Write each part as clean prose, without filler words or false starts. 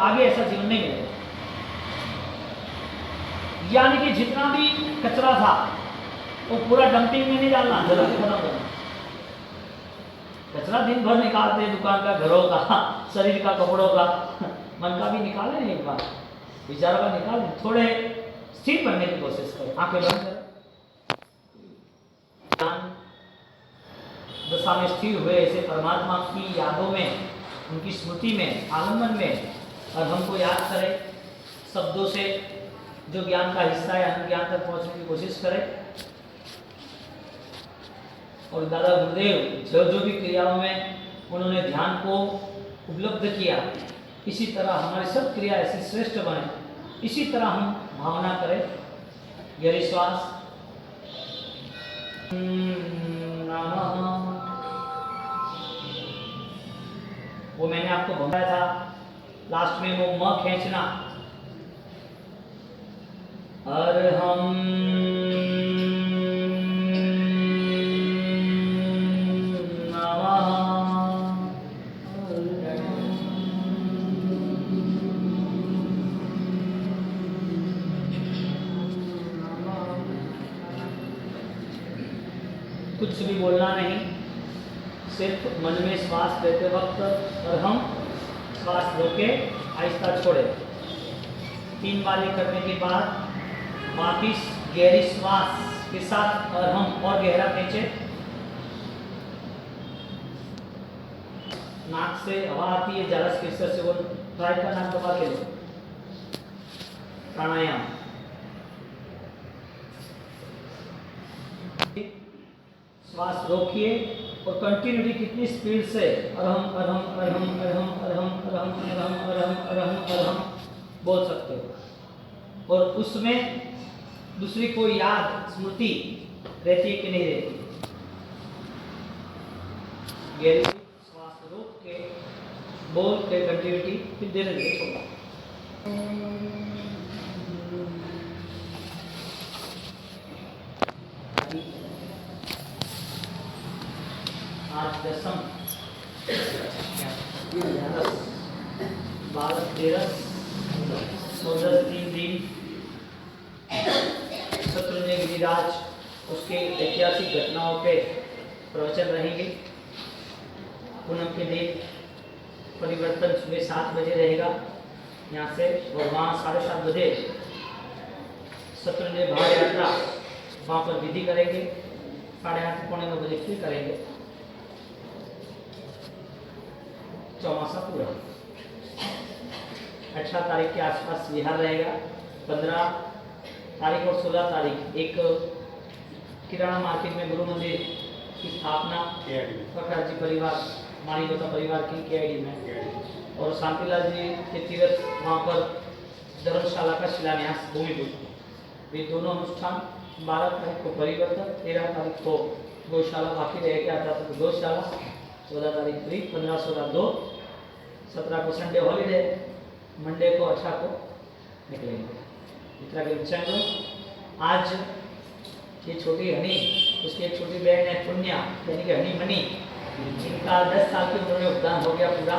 आगे ऐसा जीवन नहीं मिलेगा। यानी कि जितना भी कचरा था वो पूरा डंपिंग में नहीं डालना, जल्दी खत्म करना। कचरा दिन भर निकालते हैं, दुकान का, घरों का, शरीर का, कपड़ों का, मन का भी निकालें एक बार, विचारों का निकालें, थोड़े स्थिर बनने की कोशिश करें, आंखें बंद करें, दशा में स्थिर हुए ऐसे परमात्मा की यादों में, उनकी स्मृति में, आलम्बन में, और हमको याद करें शब्दों से, जो ज्ञान का हिस्सा है हम ज्ञान तक पहुंचने की कोशिश करें। और दादा गुरुदेव जो जो भी क्रियाओं में उन्होंने ध्यान को उपलब्ध किया, इसी तरह हमारी सब क्रिया ऐसी श्रेष्ठ बने, इसी तरह हम भावना करें। गहरी श्वास, वो मैंने आपको बताया था लास्ट में, वो म खींचना, अरहम कुछ भी बोलना नहीं, सिर्फ मन में श्वास लेते वक्त और हम श्वास रोके आहिस्ता छोड़े। 3 बार ये करने के बाद वापिस गहरी श्वास के साथ और हम और गहरा खींचे, नाक से हवा आती है, ज्यादा स्पेसर से वो ट्राई का नाक दबा के लो। प्राणायाम, श्वास रोकिए और कंटिन्यूटी कितनी स्पीड से अरहम अरहम अरहम अरहम अरहम अरहम अरहम अरहम अरहम अरहम बोल सकते हो। और उसमें दूसरी कोई याद स्मृति रहती है कि नहीं रहती। गहरी श्वास रोक के बोल के कंटिन्यूटी, फिर धीरे धीरे छोड़ो। आज 10वीं 12 13 14 3 दिन सत्र में गिरिराज उसके ऐतिहासिक घटनाओं पे प्रवचन रहेंगे। पूनम के दिन परिवर्तन सुबह 7 बजे रहेगा यहाँ से, और वहाँ 7:30 बजे सत्र में भाव यात्रा वहाँ पर विधि करेंगे। 8:30 से 9:45 बजे फिर करेंगे। चौमासा पूरा 18 तारीख के आसपास विहार रहेगा। 15 तारीख और 16 तारीख एक किराना मार्केट में गुरु मंदिर की स्थापना प्रकाश जी परिवार, माणिकोता परिवार की KID में, और शांतिलाल जी के तीर्थ वहाँ पर धर्मशाला का शिलान्यास, भूमि पूजन। ये दोनों अनुष्ठान 12 तारीख को परिवर्तन, 13 तारीख को गौशाला बाकी रह गया था तो गौशाला, 14 तारीख फ्री, 15 16 2, 17 को संडे हॉलीडे, मंडे को 18 को निकलेंगे। मित्रा के बच्चों, आज ये छोटी हनी, उसकी एक छोटी बहन है पुण्या, यानी कि हनी मनी, जिनका 10 साल की उम्र में उपदान हो गया पूरा।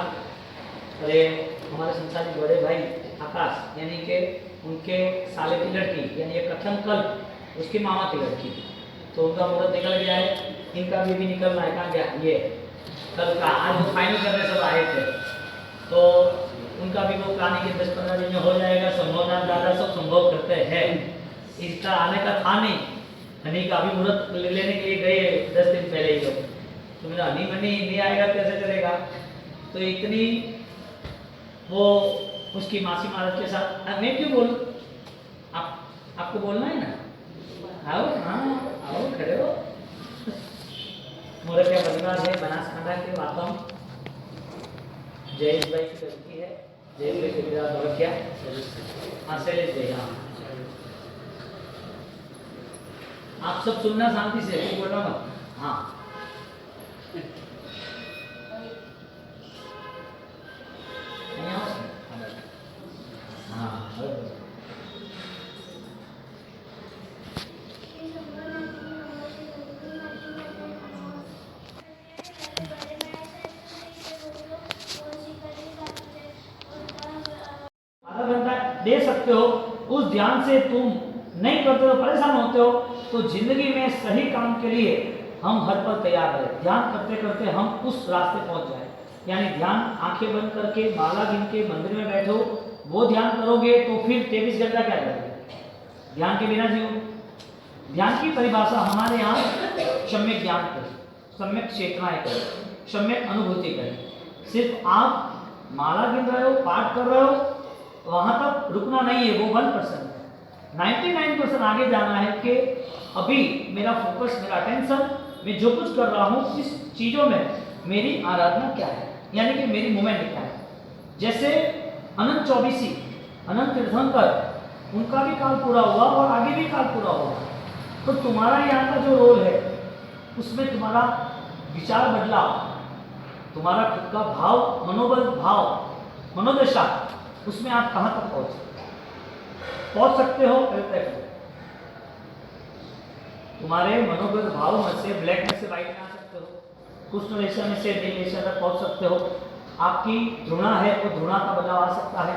और ये हमारे संसारी बड़े भाई आकाश, यानी कि उनके साले की लड़की, यानी ये कथन कल उसकी मामा की लड़की, तो उनका मुहूर्त निकल गया है। इनका भी निकलना है, कहाँ गया ये कल का, आज वो फाइनल करने सब आए थे, तो उनका भी वो प्लानिंग के 10-15 दिन में हो जाएगा। संभवना दादा सब संभव करते हैं, इसका आने का था नहीं। हनी का भी मुहूर्त लेने के लिए गए 10 दिन पहले ही लोग, तो मेरा हनी मनी नहीं आएगा कैसे चलेगा। तो इतनी वो उसकी मासी महाराज के साथ, मैं क्यों बोलूं, आपको बोलना है ना, आओ, हाँ आओ, खड़े हो। मोरतिया परिवार है बनासकांठा के वातम, जयेश भाई की लड़की है, जयेश भाई की मोरतिया, हाँ शैलेश भाई, हाँ। आप सब सुनना शांति से, बोल रहा मत, हाँ। दे सकते हो, उस ध्यान से तुम नहीं करते हो, परेशान होते हो, तो जिंदगी में सही काम के लिए हम हर पल तैयार रहे। ध्यान करते करते हम उस रास्ते पहुंच जाए। यानी ध्यान आंखें बंद करके माला गिन के मंदिर में बैठो, वो ध्यान करोगे तो फिर 23 घंटा क्या करोगे? ध्यान के बिना जियो। ध्यान की परिभाषा हमारे यहाँ सम्यक ज्ञान करें, सम्यक चेतनाएं करें, सम्यक अनुभूति करें। सिर्फ आप माला गिन रहे हो, पाठ कर रहे हो, वहां तक रुकना नहीं है, वो 1% है। 99% आगे जाना है कि अभी मेरा फोकस, मेरा अटेंशन, मैं जो कुछ कर रहा हूँ इस चीजों में मेरी आराधना क्या है, यानी कि मेरी मूवमेंट क्या है। जैसे अनंत चौबीसी, अनंत तीर्थंकर, उनका भी काल पूरा हुआ और आगे भी काल पूरा होगा। तो तुम्हारा यहाँ का जो रोल है उसमें तुम्हारा विचार बदलाव, तुम्हारा खुद का भाव, मनोबल, भाव, मनोदशा, उसमें आप कहाँ तक पहुँच सकते हो? तुम्हारे मनोगत भाव में से ब्लैक में से व्हाइट में आ सकते हो, कृष्ण रेशा में से नील रेशा तक पहुंच सकते हो। आपकी घृणा है तो घृणा का बदलाव आ सकता है,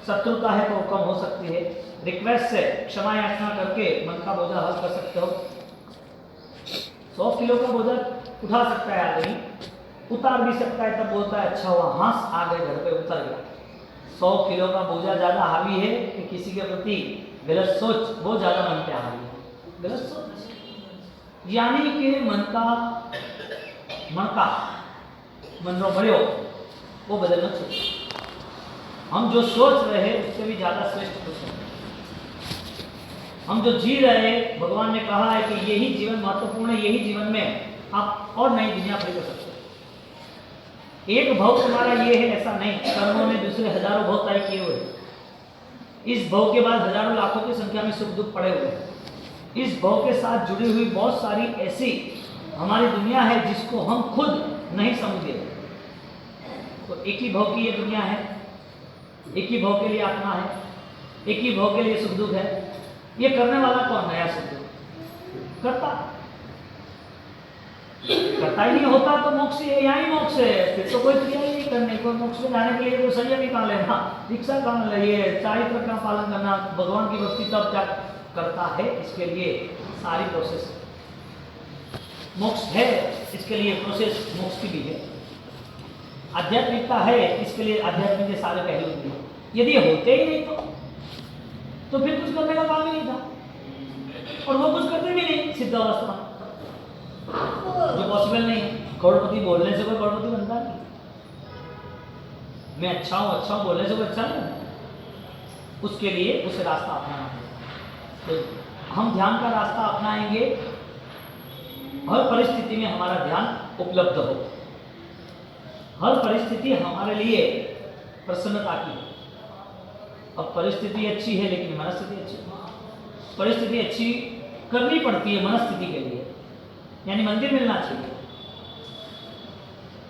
शत्रुता है तो वो कम हो सकती है। रिक्वेस्ट से क्षमा याचना करके मन का बोझा हल कर सकते हो। 100 किलो का बोझा उठा सकता है आदमी, उतार भी सकता है, तब बोलता है अच्छा हुआ, हाँस आ गए घर पे, उतर गया। 100 किलो का बोझा ज्यादा हावी है कि किसी के प्रति गलत सोच, वो ज्यादा मन पे हावी है। गलत सोच यानी कि मन का मन रो बड़े हो, वो बदलना चाहिए। हम जो सोच रहे हैं उससे भी ज्यादा श्रेष्ठ कुछ है। हम जो जी रहे हैं, भगवान ने कहा है कि यही जीवन महत्वपूर्ण है, यही जीवन में आप और नई दुनिया खड़ी कर सकते हो। एक भव तुम्हारा ये है ऐसा नहीं, कर्मों ने दूसरे हजारों भव तय किए हुए। इस भव के बाद हजारों लाखों की संख्या में सुख दुख पड़े हुए। इस भव के साथ जुड़ी हुई बहुत सारी ऐसी हमारी दुनिया है जिसको हम खुद नहीं समझे। तो एक ही भव की ये दुनिया है, एक ही भव के लिए आत्मा है, एक ही भव के लिए सुख दुख है। ये करने वाला कौन? नया सुख दुख करता ही नहीं होता तो मोक्ष यहाँ ही मोक्ष है, फिर तो कोई क्रिया ही नहीं करने को। मोक्ष में जाने के लिए तो संयम ही कहाँ लेना, दीक्षा कहाँ लिए, चारित्र का पालन करना, भगवान की भक्ति तब क्या करता है, इसके लिए सारी प्रोसेस। मोक्ष है इसके लिए प्रोसेस मोक्ष की भी है, आध्यात्मिकता है इसके लिए आध्यात्मिक के सारे पहलू भी है। यदि होते ही नहीं तो फिर कुछ करने का काम ही नहीं था, और वो कुछ करते भी नहीं सिद्धावस्था, जो पॉसिबल नहीं है। करोड़पति बोलने से कोई करोड़पति बनता नहीं। मैं अच्छा हूँ बोलने से कोई अच्छा नहीं बनता। उसके लिए उसे रास्ता अपनाना है। तो हम ध्यान का रास्ता अपनाएंगे, हर परिस्थिति में हमारा ध्यान उपलब्ध हो, हर परिस्थिति हमारे लिए प्रसन्नता की हो। अब परिस्थिति अच्छी है लेकिन मनस्थिति अच्छी है। परिस्थिति अच्छी करनी पड़ती है मनस्थिति के लिए, यानी मंदिर मिलना चाहिए।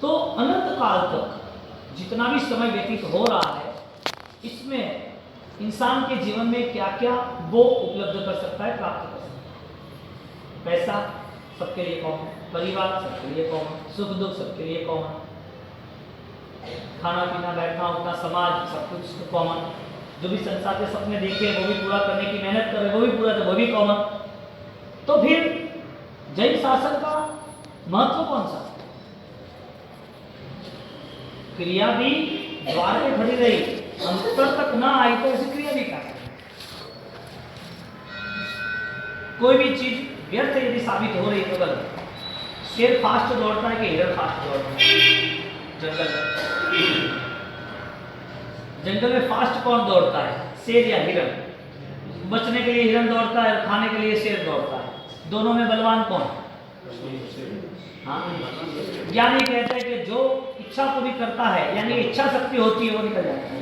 तो अनंत काल तक जितना भी समय व्यतीत हो रहा है, इसमें इंसान के जीवन में क्या क्या वो उपलब्ध कर सकता है, प्राप्त कर सकता है। पैसा सबके लिए कॉमन, परिवार सबके लिए कॉमन, सुख दुख सबके लिए कॉमन, खाना पीना बैठना उठना समाज सब कुछ कॉमन, जो भी संसार के सपने देखे वो भी पूरा करने की मेहनत करे वो भी पूरा करे वो भी कॉमन। तो फिर जैन शासन का महत्व कौन सा? क्रिया भी द्वार पे खड़ी रही, अंतर तक ना आई तो ऐसी क्रिया भी कर। कोई भी चीज व्यर्थ यदि साबित हो रही तो गलत। शेर फास्ट दौड़ता है कि हिरण फास्ट दौड़ता है? जंगल में फास्ट कौन दौड़ता है, शेर या हिरण? बचने के लिए हिरण दौड़ता है, खाने के लिए शेर दौड़ता है। दोनों में बलवान कौन? हाँ, ज्ञानी कहते हैं कि जो इच्छा पूरी करता है, यानी इच्छा शक्ति होती है, वो निकल जाता है।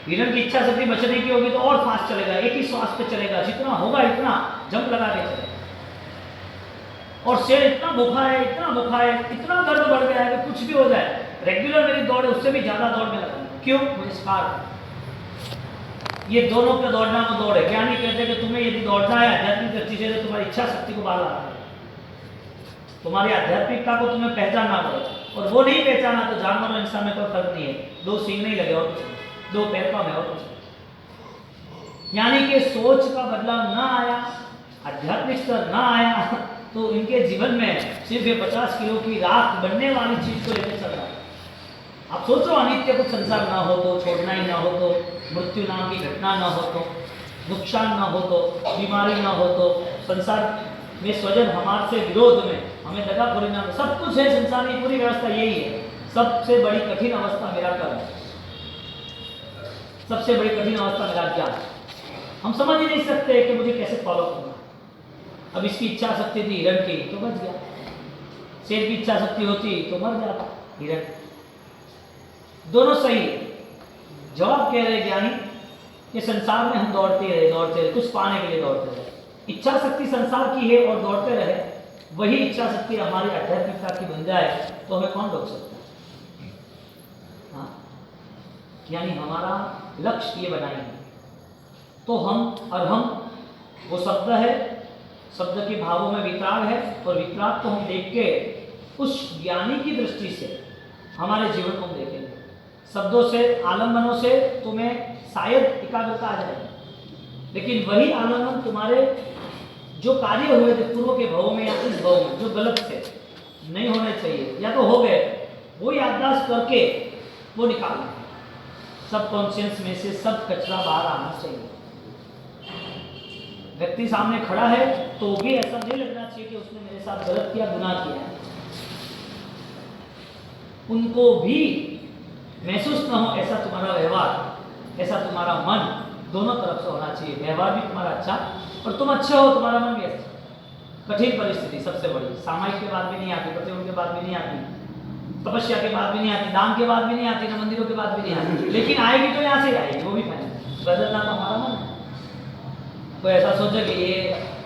हिरण की इच्छा शक्ति बचने की होगी तो और फास्ट चलेगा, एक ही श्वास पे चलेगा, जितना होगा इतना जंप लगा के चलेगा। और शेर इतना भूखा है, इतना दर्द बढ़ गया है कि कुछ भी हो जाए, रेगुलर मेरी दौड़ है उससे भी ज्यादा दौड़ में लगा। क्यों? मुझे स्पार्क। ये दोनों पे दौड़ना वो दौड़ है। ज्ञानी कहते हैं कि तुम्हें यदि दौड़ना है आध्यात्मिक दृष्टि से, तो तुम्हारी इच्छा शक्ति को बाहर लाना है, तुम्हारी आध्यात्मिकता को तुम्हें पहचानना पड़ेगा। और वो नहीं पहचाना तो जानवर और इंसान में कोई फर्क नहीं है। दो सींग नहीं लगे और कुछ, दो पैर कम है और कुछ। यानी कि सोच का बदलाव ना आया, आध्यात्मिक स्तर ना आया, तो इनके जीवन में सिर्फ ये 50 किलो की राख बनने वाली चीज को लेकर चल रहा है। आप सोचो अनित्य कुछ संसार ना हो तो, छोड़ना ही ना हो तो, मृत्यु नाम की घटना ना हो तो, नुकसान ना हो तो, बीमारी ना हो तो, संसार में स्वजन हमारे से विरोध में हमें दगा परिणाम सब कुछ है। संसार की पूरी व्यवस्था यही है। सबसे बड़ी कठिन अवस्था मेरा कर्म, सबसे बड़ी कठिन अवस्था मेरा ज्ञान। हम समझ ही नहीं सकते कि मुझे कैसे फॉलो करना। अब इसकी इच्छा शक्ति थी हिरण की तो बच गया, शेर की इच्छा शक्ति होती तो मर जाता हिरण। दोनों सही है। जवाब कह रहे ज्ञानी कि संसार में हम दौड़ते रहे, कुछ पाने के लिए दौड़ते रहे। इच्छा शक्ति संसार की है और दौड़ते रहे, वही इच्छा शक्ति हमारी आध्यात्मिकता की बन जाए तो हमें कौन रोक सकता है? हाँ, यानी हमारा लक्ष्य ये बनाएंगे तो हम वो शब्द है, शब्द के भावों में वितराग है, और वितराग को हम देख के उस ज्ञानी की दृष्टि से हमारे जीवन को हम देखेंगे। शब्दों से, आलम्बनों से तुम्हें शायद एकाग्रता आ जाएगी, लेकिन वही आलम्बन तुम्हारे जो कार्य हुए थे पूर्व के भाव में या इस भाव में जो गलत थे, नहीं होने चाहिए या तो हो गए, वो याददाश्त करके वो निकालना। सब कॉन्शियस में से सब कचरा बाहर आना चाहिए। व्यक्ति सामने खड़ा है तो भी ऐसा नहीं लगना चाहिए कि उसने मेरे साथ गलत किया, गुनाह किया। उनको भी महसूस न हो ऐसा तुम्हारा व्यवहार, ऐसा तुम्हारा मन दोनों तरफ से होना चाहिए। व्यवहार भी तुम्हारा अच्छा और तुम अच्छे हो, तुम्हारा मन भी अच्छा। कठिन परिस्थिति सबसे बड़ी, सामायिक के बाद भी नहीं आती, प्रतियों के बाद भी नहीं आती, तपस्या के बाद भी नहीं आती, दान के बाद भी नहीं आती, न मंदिरों के बाद भी नहीं आती, लेकिन आएगी तो यहाँ से आएगी, वो भी फाइनल। बदलना तो हमारा मन है। कोई ऐसा सोचे कि ये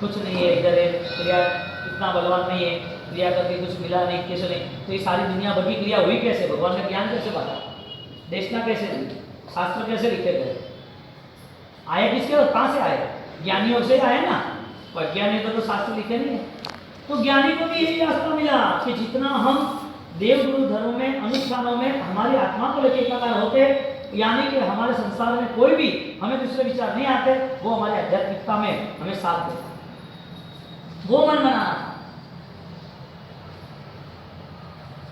कुछ नहीं है, इधर है, क्रिया इतना बलवान नहीं है, क्रिया करके कुछ मिला नहीं, कैसे नहीं, तो ये सारी दुनिया भर की क्रिया हुई कैसे? भगवान का ज्ञान कैसे बांटा, देशना कैसे दी, शास्त्र कैसे लिखे गए, आए किसके और कहाँ से आए? ज्ञानियों से आए ना। अज्ञानी तो शास्त्र लिखे नहीं है। तो ज्ञानी को भी यही रास्ता मिला कि जितना हम देवगुरु धर्म में, अनुष्ठानों में हमारी आत्मा को लेकर एकाकार होते, यानी कि हमारे संसार में कोई भी हमें दूसरे विचार नहीं आते, वो हमारी आध्यात्मिकता में हमें साथ देता, वो मन बनाना।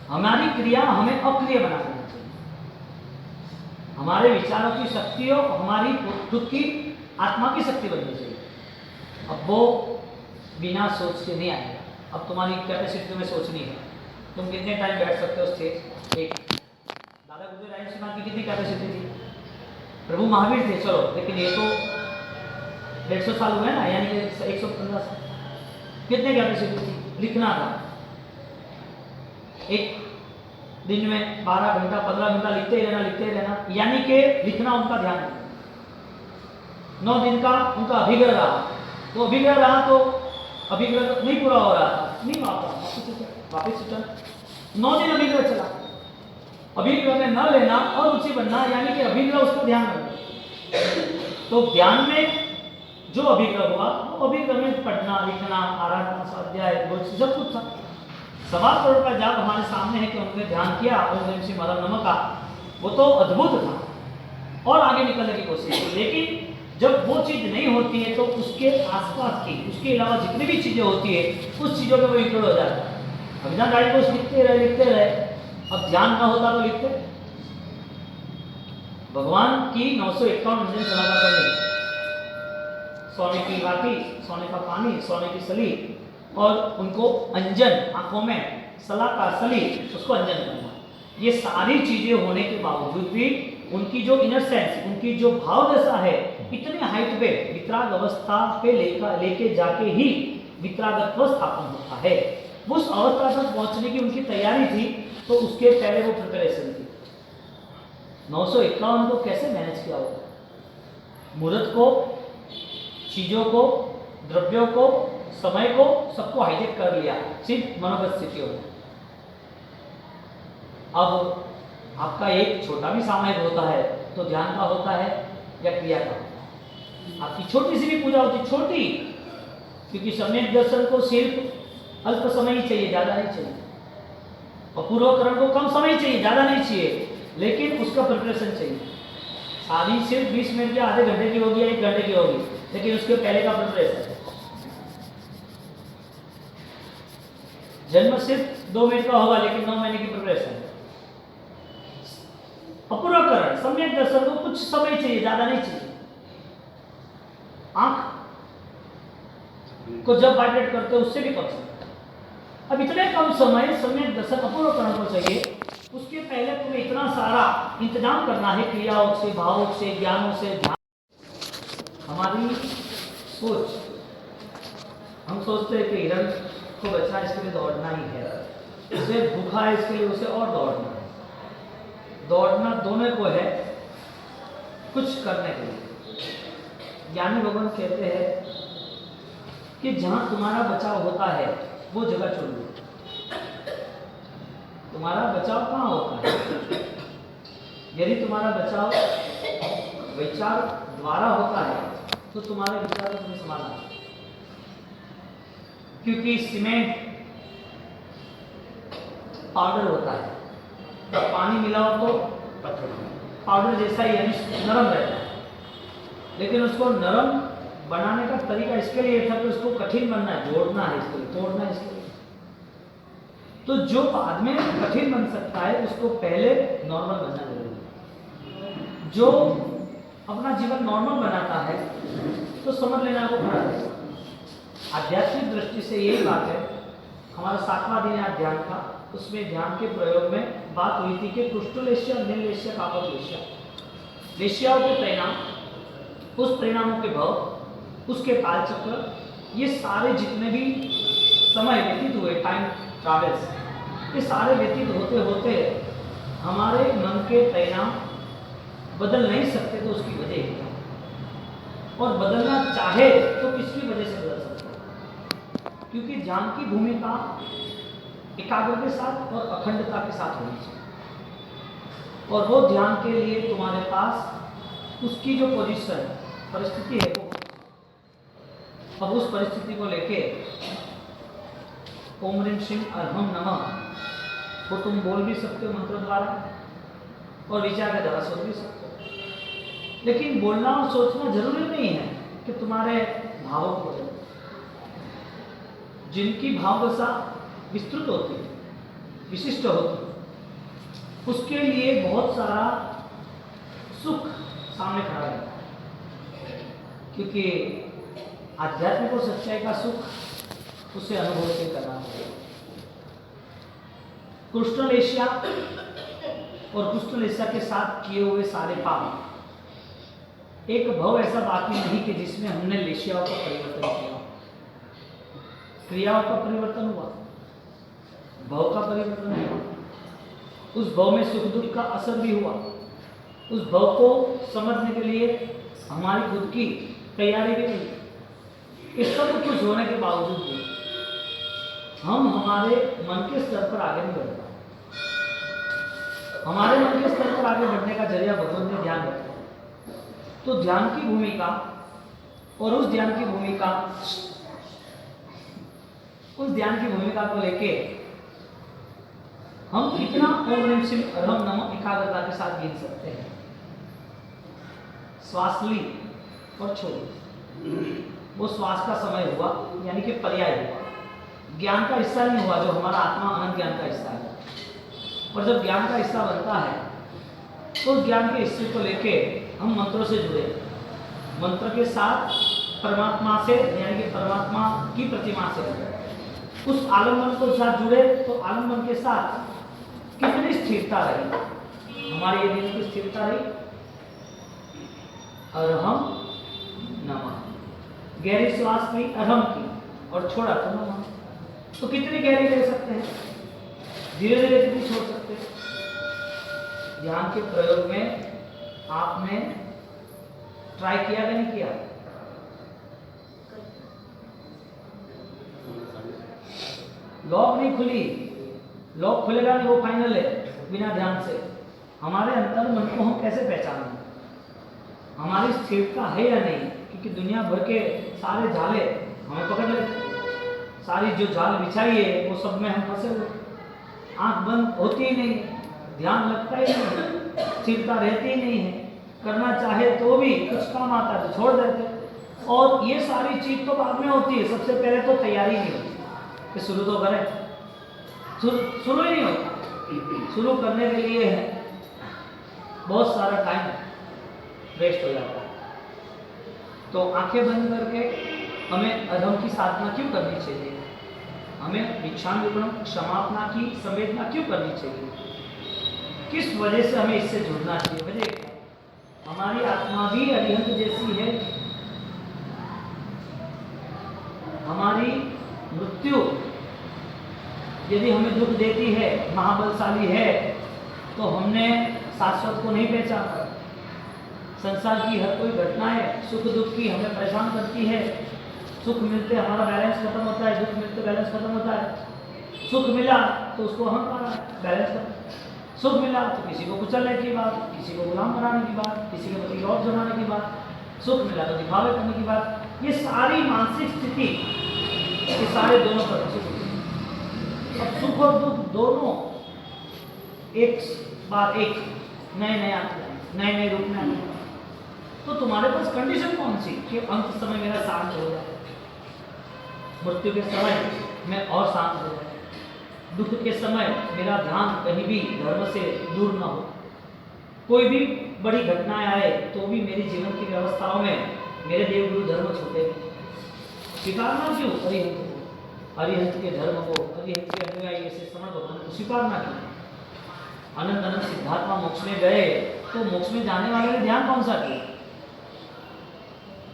हमारी क्रिया हमें अक्रिय बना देना चाहिए। हमारे विचारों की शक्ति हो, हमारी खुद की आत्मा की शक्ति बननी चाहिए। अब वो बिना सोच के नहीं आएगा। अब तुम्हारी कैपेसिटी में सोचनी है, तुम कितने टाइम बैठ सकते हो स्टेज एक। दादा गुरुदेव राय सिंह की कितनी कैपेसिटी थी? प्रभु महावीर थे, चलो, लेकिन ये तो 150 साल हुए ना, यानी कि 115 साल। कितने कैपेसिटी थी? लिखना था, एक दिन में 12 घंटा 15 घंटा लिखते ही रहना, यानी कि लिखना उनका ध्यान है। 9 दिन का उनका अभिग्रह रहा, तो अभिग्रह रहा तो अभिग्रह नहीं पूरा हो रहा था, नहीं वापस रिटर्न 9 दिन अभिग्रह चला। अभिग्रह में न लेना और रुचि बनना, यानी कि अभिग्रह उसका ध्यान रखना। तो ध्यान में जो अभिग्रह हुआ, वो अभिग्रह में पढ़ना, लिखना, आराधना, स्वाध्याय, सब कुछ था। 1.25 करोड़ का जाप हमारे सामने है कि उन्होंने ध्यान किया ओम नमः शिवाय नमः का, वो तो अद्भुत था और आगे निकलने की कोशिश की। लेकिन जब वो चीज नहीं होती है तो उसके आसपास की, उसके अलावा जितनी भी चीजें होती है, उस चीजों में वो इंक्लूड हो जाता है। अभिधान राय को लिखते रहे, अब ध्यान न होता तो लिखते। भगवान की 951 अंजन चलाना करनी, सोने की बाटी, सोने का पानी, सोने की सली, और उनको अंजन आंखों में सला का सली, उसको अंजन करना। ये सारी चीजें होने के बावजूद भी उनकी जो इनर सेंस, उनकी जो भाव दशा है, इतनी हाइट पे वितराग अवस्था पे लेके जाके ही वितरागत्व स्थापन होता है। उस अवस्था तक पहुंचने की उनकी तैयारी थी, तो उसके पहले वो प्रिपरेशन थी। 951 को कैसे मैनेज किया होगा? मुहूर्त को, चीजों को, द्रव्यों को, समय को, सबको हाईजेक कर लिया सिर्फ मनोगत स्थितियों में। अब आपका एक छोटा भी सामयिक होता है तो ध्यान का होता है या क्रिया का होता है? आपकी छोटी सी भी पूजा होती, छोटी, क्योंकि सम्यक दर्शन को सिर्फ अल्प समय ही चाहिए, ज्यादा नहीं चाहिए, और पूर्वकरण को कम समय चाहिए, ज्यादा नहीं चाहिए, लेकिन उसका प्रिपरेशन चाहिए। शादी सिर्फ 20 मिनट या आधे घंटे की होगी या 1 घंटे की होगी, लेकिन उसके पहले का प्रिपरेशन। जन्म सिर्फ 2 मिनट का होगा, लेकिन 9 महीने की प्रिपरेशन। अपूर्वकरण, सम्यक दर्शन को कुछ समय चाहिए, ज्यादा नहीं चाहिए। आंख को जब वाइब्रेट करते हो उससे भी कम समय। अब इतने कम समय सम्यक दर्शन अपूर्वकरण को चाहिए, उसके पहले तुम्हें इतना सारा इंतजाम करना है, क्रियाओं से, भावों से, ज्ञानों से, ध्यान। हमारी सोच, हम सोचते हैं कि हिरण को बचना, इसके लिए दौड़ना ही है, उसे भूखा है इसके लिए उसे और दौड़ना है। दौड़ना दोनों को है कुछ करने के लिए। ज्ञानी भगवान कहते हैं कि जहां तुम्हारा बचाव होता है वो जगह चुन लो। तुम्हारा बचाव कहाँ होता है? यदि तुम्हारा बचाव विचार द्वारा होता है तो तुम्हारे विचार को तुम्हें संभालना है, क्योंकि सीमेंट पाउडर होता है, जब पानी मिलाओ तो पाउडर जैसा ही नरम रहता है, लेकिन उसको नरम बनाने का तरीका इसके लिए था कि उसको कठिन बनना है, जोड़ना है, इसके लिए तोड़ना है, इसके लिए। तो जो बाद में कठिन बन सकता है उसको पहले नॉर्मल बनना जरूरी है। जो अपना जीवन नॉर्मल बनाता है तो समझ लेना वो खड़ा है। आध्यात्मिक दृष्टि से यही बात है। हमारा 7वां दिन है ध्यान का, उसमें ध्यान के प्रयोग में बात हुई थी कि पृष्ठलेश्य, नीललेश्य, कापकलेश्य, लेश्याओं के परिणाम, उस परिणामों के भाव, उसके कालचक्र, ये सारे जितने भी समय व्यतीत हुए, टाइम ट्रैवल्स, ये सारे व्यतीत होते होते हमारे मन के परिणाम बदल नहीं सकते, तो उसकी वजह क्या है? और बदलना चाहे तो किसकी वजह से बदल सकते हैं? क्योंकि ध्यान की भूमिका एकाग्रता के साथ और अखंडता के साथ होनी चाहिए, और वो ध्यान के लिए तुम्हारे पास उसकी जो पोजीशन परिस्थिति है वो, अब उस परिस्थिति को लेके ओम ह्रीं श्रीं अरहम नमः वो तुम बोल भी सकते हो मंत्र द्वारा, और विचार के द्वारा सोच भी सकते हो। लेकिन बोलना और सोचना जरूरी नहीं है कि तुम्हारे भावों को, जिनकी भाव दशा विस्तृत होती है, विशिष्ट होती है, उसके लिए बहुत सारा सुख सामने खड़ा रहता है, क्योंकि आध्यात्मिक और सच्चाई का सुख उसे अनुभव से करना होगा। कृष्णलेश्या और कृष्णलेश्या के साथ किए हुए सारे पाप, एक भव ऐसा बाकी नहीं कि जिसमें हमने लेशियाओं का परिवर्तन किया, क्रियाओं का परिवर्तन हुआ, भव का परिवर्तन हुआ, उस भव में सुख दुख का असर भी हुआ, उस भव को समझने के लिए हमारी खुद की तैयारी भी हुई। इस सब कुछ होने के बावजूद भी हम हमारे मन के स्तर पर आगे नहीं बढ़ पाए। हमारे मन के स्तर पर आगे बढ़ने का जरिया भगवान ने ध्यान रखा। तो ध्यान की भूमिका, और उस ध्यान की भूमिका को लेके हम कितना ओम ह्रीं श्रीं अरहम नमः एकाग्रता के साथ गिन सकते हैं। श्वास ली और छोड़ी, वो श्वास का समय हुआ, यानी कि पर्याय हुआ, ज्ञान का हिस्सा नहीं हुआ, जो हमारा आत्मा अनंत ज्ञान का हिस्सा है। और जब ज्ञान का हिस्सा बनता है तो उस ज्ञान के हिस्से को लेके हम मंत्रों से जुड़े, मंत्र के साथ परमात्मा से, यानी कि परमात्मा की प्रतिमा से उस आलम्बन को साथ जुड़े, तो आलम्बन के साथ कितनी स्थिरता रही हमारी, ये दिल की स्थिरता रही। अरहम नमः, गहरी श्वास ली अरहम की और छोड़ा तो नमः। तो कितनी गहरी ले सकते हैं, धीरे धीरे कितनी छोड़ सकते हैं। ध्यान के प्रयोग में आपने ट्राई किया कि नहीं किया? लॉक नहीं खुली, लॉक खुलेगा नहीं, वो फाइनल है बिना ध्यान से। हमारे अंतर मन को हम कैसे पहचानें, हमारी स्थिरता है या नहीं? क्योंकि दुनिया भर के सारे जाले हमें पकड़ लेते, सारी जो जाल बिछाई है वो सब में हम फंसे हुए, आंख बंद होती ही नहीं, ध्यान लगता ही नहीं, स्थिरता रहती ही नहीं है, करना भी कुछ काम आता है तो छोड़ देते, और ये सारी चीज तो बाद में होती है। सबसे पहले तो तैयारी नहीं होती कि शुरू तो करें, शुरू ही नहीं होता। शुरू करने के लिए बहुत सारा टाइम वेस्ट हो जाता है। तो आंखें बंद करके हमें अधम की साधना क्यों करनी चाहिए? हमें भिक्षाम विपणम क्षमापना की संवेदना क्यों करनी चाहिए? किस वजह से हमें इससे जुड़ना चाहिए? वजह हमारी आत्मा भी अरिहंत जैसी है। हमारी मृत्यु यदि हमें दुख देती है, महाबलशाली है, तो हमने शाश्वत को नहीं पहचाना। संसार की हर कोई घटनाएं सुख दुख की हमें परेशान करती है। सुख मिलते हमारा बैलेंस खत्म होता है, दुख मिलते बैलेंस खत्म होता है। सुख मिला तो उसको अहंकार बैलेंस खत्म। सुख मिला तो किसी को कुचलने की बात, किसी को गुलाम बनाने की बात, किसी के प्रति रौब जमाने की बात, सुख मिला तो दिखावे करने की बात। ये सारी मानसिक स्थिति, ये सारे दोनों पर सुख और सुख और दुख दोनों एक बार एक नए नए आते हैं, नए नए रूप में आते हैं। तो तुम्हारे पास कंडीशन कौन सी कि अंत समय मेरा शांत हो जाए, मृत्यु के समय मैं और शांत हो जाए, दुख के समय मेरा ध्यान कहीं भी धर्म से दूर ना हो, कोई भी बड़ी घटनाएं आए तो भी मेरी जीवन की व्यवस्थाओं में मेरे देवगुरु धर्म छूटे स्वीकारना क्यों? अरिहंत के धर्म को, अरिहंत के अनुयायी ऐसे समण भगवान को स्वीकारना क्यों? अनंत अनंत सिद्धात्मा मोक्ष में गए तो मोक्ष में जाने वाले ने ध्यान कौन सा किया?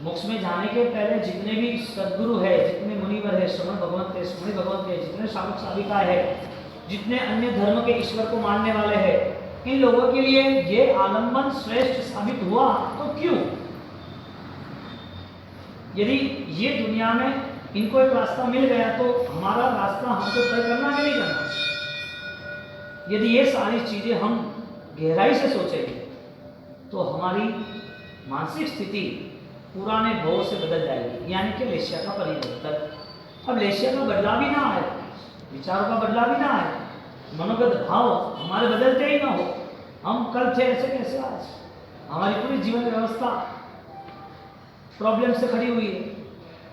मोक्ष में जाने के पहले जितने भी सद्गुरु है, जितने मुनिवर है, श्रवण भगवंत है, स्मृति भगवंत है, जितने साधक साधिका है, जितने अन्य धर्म के ईश्वर को मानने वाले हैं, इन लोगों के लिए ये आलम्बन श्रेष्ठ साबित हुआ तो क्यों? यदि ये दुनिया में इनको एक रास्ता मिल गया तो हमारा रास्ता हमको तय करना है नहीं करना? यदि ये सारी चीजें हम गहराई से सोचेंगे तो हमारी मानसिक स्थिति पुराने भोग से बदल जाएगी, यानी कि लेस्या का परिवर्तन। अब लेस्या का बदलाव ही ना आए, विचारों का बदलाव ही ना आए, मनोगत भाव हमारे बदलते ही ना हो, हम कल थे ऐसे कैसे आज? हमारी पूरी जीवन व्यवस्था प्रॉब्लम से खड़ी हुई है।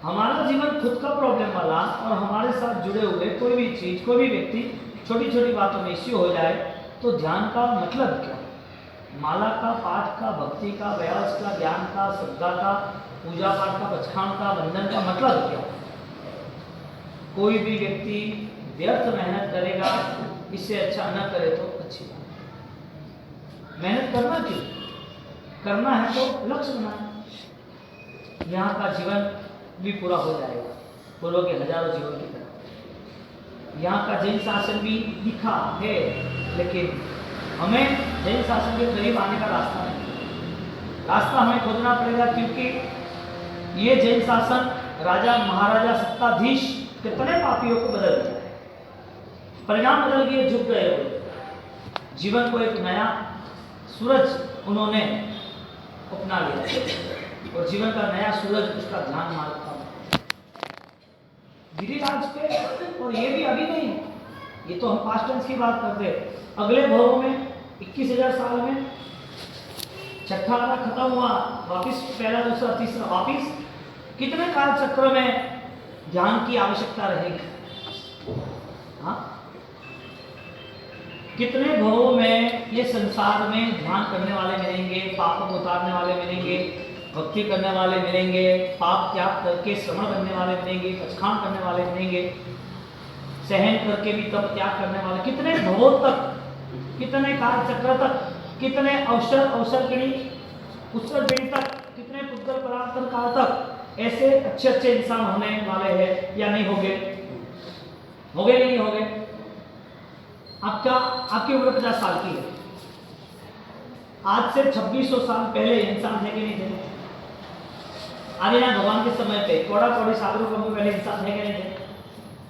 हमारा जीवन खुद का प्रॉब्लम वाला और हमारे साथ जुड़े हुए कोई भी चीज, कोई भी व्यक्ति छोटी छोटी बातों में इश्यू हो जाए तो ध्यान का मतलब क्या? माला का, पाठ का, भक्ति का, व्यास का, ज्ञान का, श्रद्धा का, पूजा पाठ का, पचखान का, वंदन का मतलब क्या? कोई भी व्यक्ति व्यर्थ मेहनत करेगा, इससे अच्छा न करे तो अच्छी बात। मेहनत करना क्यों? करना है तो लक्ष्य बनाए, यहाँ का जीवन भी पूरा हो जाएगा पूर्व के हजारों जीवन की तरह। यहाँ का जैन शासन भी दिखा है, लेकिन हमें जैन शासन के करीब आने का रास्ता नहीं, रास्ता हमें खोजना पड़ेगा, क्योंकि ये जैन शासन राजा महाराजा सत्ताधीश कितने पापियों को बदल दिया है। परिणाम बदल गए, झुक गए हो। जीवन को एक नया सूरज उन्होंने अपना लिया और जीवन का नया सूरज उसका ध्यान मारता गिरिराज पे। और ये भी अभी नहीं, ये तो हम पास्ट टेंस की बात करते हैं। अगले भवों में 21,000 साल में छठा आना खत्म हुआ, वापिस पहला दूसरा तीसरा, वापिस कितने काल चक्र में ध्यान की आवश्यकता रहेगी? हाँ, कितने भवों में ये संसार में ध्यान करने वाले मिलेंगे, पापों को उतारने वाले मिलेंगे, भक्ति करने वाले मिलेंगे, पाप त्याग करके श्रवण करने वाले मिलेंगे, पचखान करने वाले मिलेंगे, सहन करके भी तप त्याग करने वाले, कितने भवों तक, कितने काल चक्र तक, कितने अवसर गिणी उत्सव गिणी तक, कितने पुद्गल परांतर काल तक ऐसे अच्छे अच्छे इंसान होने वाले हैं या नहीं होंगे? होंगे कि नहीं होंगे? आपकी उम्र 50 साल की है, आज से 2600 साल पहले इंसान थे कि नहीं थे? आदिनाथ भगवान के समय पे कौड़ा कौड़ी सागरों के पहले इंसान थे कि नहीं थे?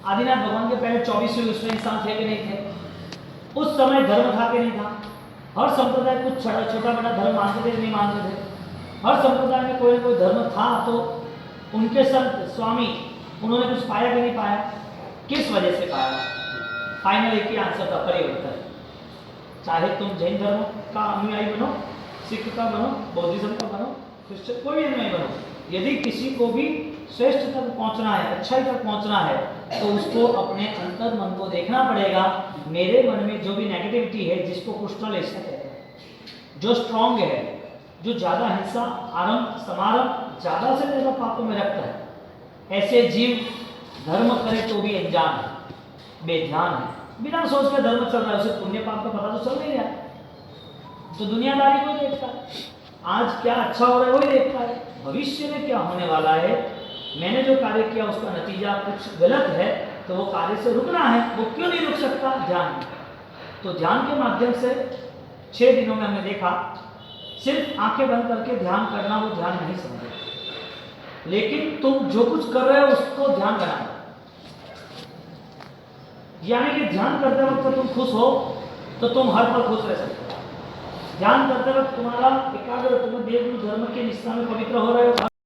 आदिनाथ भगवान के पहले 24वीं उसमें इंसान थे कि नहीं थे? उस समय धर्म था कि नहीं था? हर संप्रदाय कुछ छोटा बड़ा धर्म मानते थे, नहीं मानते थे? हर संप्रदाय में कोई ना कोई धर्म था, तो उनके संत स्वामी उन्होंने कुछ पाया कि नहीं पाया? किस वजह से पाया? फाइनल एक ही आंसर था, परिवर्तन। चाहे तुम जैन धर्म का अनुयायी बनो, सिख का बनो, बौद्धिज्म का बनो, क्रिश्चियन कोई भी अनुयायी बनो, यदि किसी को भी श्रेष्ठ तक पहुंचना है, अच्छाई तक पहुंचना है, तो उसको अपने अंतर मन को देखना पड़ेगा। मेरे मन में जो भी नेगेटिविटी है, जिसको कृष्ण ऐसा कहते हैं, जो स्ट्रांग है, जो ज्यादा हिंसा आरंभ समारंभ ज्यादा से ज्यादा पापों में रखता है, ऐसे जीव धर्म करे तो भी अनजान है, बेध्यान है, बिना सोच के धर्म चल रहा है, उसे पुण्य पाप का पता तो चल नहीं रहा, तो दुनियादारी को देखता है, आज क्या अच्छा हो रहा है वही देखता है, भविष्य में क्या होने वाला है, मैंने जो कार्य किया उसका नतीजा कुछ गलत है, तो वो कार्य से रुकना है, वो क्यों नहीं रुक सकता? ध्यान। तो ध्यान के माध्यम से 6 दिनों में हमने देखा, सिर्फ आंखें बंद करके ध्यान करना वो ध्यान नहीं समझे, लेकिन तुम जो कुछ कर रहे हो उसको ध्यान बनाना, यानी कि ध्यान करते वक्त तुम खुश हो तो तुम हर पल खुश रह सकते हो। ध्यान करते वक्त तुम्हारा एकाग्र, तुम्हें देव धर्म के निष्ठा में पवित्र हो रहे हो।